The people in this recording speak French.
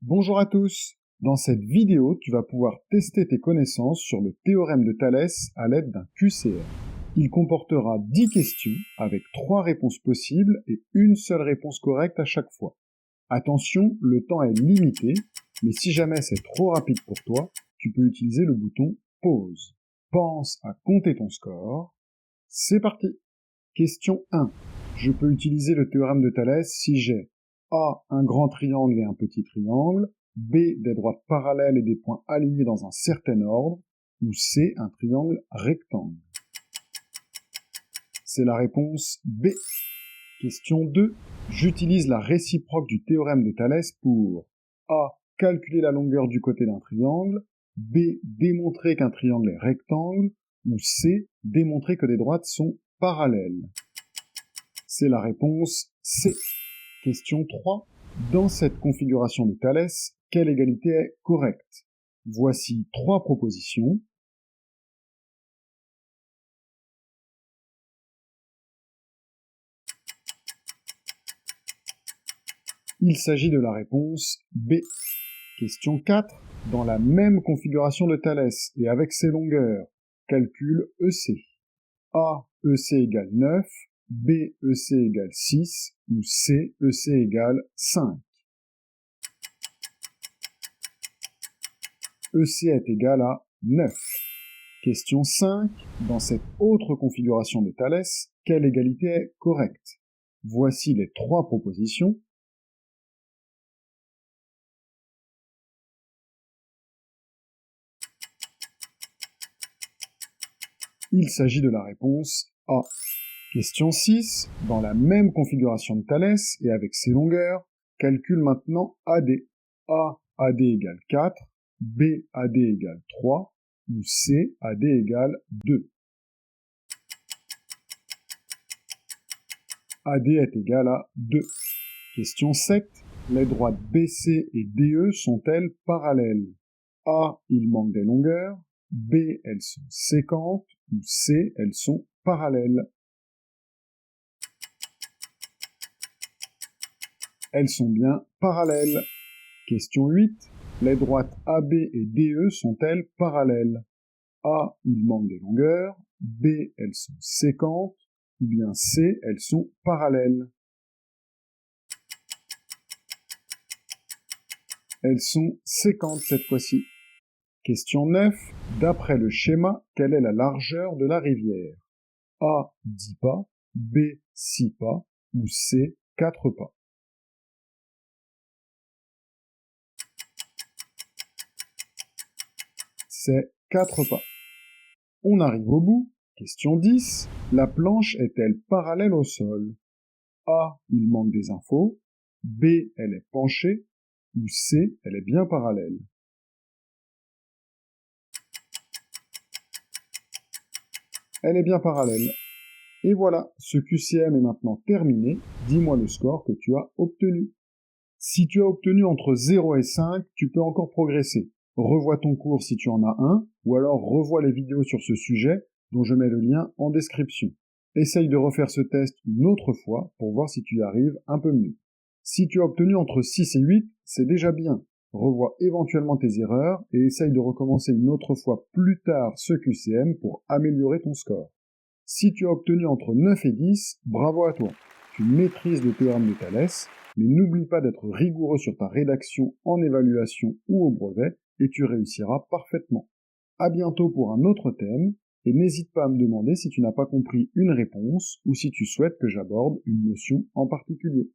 Bonjour à tous. Dans cette vidéo, tu vas pouvoir tester tes connaissances sur le théorème de Thalès à l'aide d'un QCM. Il comportera 10 questions avec 3 réponses possibles et une seule réponse correcte à chaque fois. Attention, le temps est limité, mais si jamais c'est trop rapide pour toi, tu peux utiliser le bouton pause. Pense à compter ton score. C'est parti. Question 1. Je peux utiliser le théorème de Thalès si j'ai A, un grand triangle et un petit triangle, B, des droites parallèles et des points alignés dans un certain ordre, ou C, un triangle rectangle. C'est la réponse B. Question 2. J'utilise la réciproque du théorème de Thalès pour A, calculer la longueur du côté d'un triangle, B, démontrer qu'un triangle est rectangle, ou C, démontrer que des droites sont parallèles. C'est la réponse C. Question 3. Dans cette configuration de Thalès, quelle égalité est correcte? Voici 3 propositions. Il s'agit de la réponse B. Question 4. Dans la même configuration de Thalès et avec ses longueurs, calcule EC. A, EC égale 9, B, EC égale 6, ou C, EC égale 5. EC est égal à 9. Question 5. Dans cette autre configuration de Thalès, quelle égalité est correcte? Voici les 3 propositions. Il s'agit de la réponse A. Question 6. Dans la même configuration de Thalès et avec ses longueurs, calcule maintenant AD. A, AD égale 4, B, AD égale 3, ou C, AD égale 2. AD est égal à 2. Question 7. Les droites BC et DE sont-elles parallèles? A, il manque des longueurs, B, elles sont séquentes, ou C, elles sont parallèles. Elles sont bien parallèles. Question 8. Les droites AB et DE sont-elles parallèles? A, il manque des longueurs, B, elles sont séquentes, ou bien C, elles sont parallèles. Elles sont séquentes cette fois-ci. Question 9. D'après le schéma, quelle est la largeur de la rivière? A, 10 pas, B, 6 pas, ou C, 4 pas. C'est 4 pas. On arrive au bout. Question 10. La planche est-elle parallèle au sol? A, il manque des infos, B, elle est penchée, ou C, elle est bien parallèle. Elle est bien parallèle. Et voilà, ce QCM est maintenant terminé. Dis-moi le score que tu as obtenu. Si tu as obtenu entre 0 et 5, tu peux encore progresser. Revois ton cours si tu en as un, ou alors revois les vidéos sur ce sujet, dont je mets le lien en description. Essaye de refaire ce test une autre fois pour voir si tu y arrives un peu mieux. Si tu as obtenu entre 6 et 8, c'est déjà bien. Revois éventuellement tes erreurs et essaye de recommencer une autre fois plus tard ce QCM pour améliorer ton score. Si tu as obtenu entre 9 et 10, bravo à toi. Tu maîtrises le théorème de Thalès, mais n'oublie pas d'être rigoureux sur ta rédaction en évaluation ou au brevet et tu réussiras parfaitement. À bientôt pour un autre thème et n'hésite pas à me demander si tu n'as pas compris une réponse ou si tu souhaites que j'aborde une notion en particulier.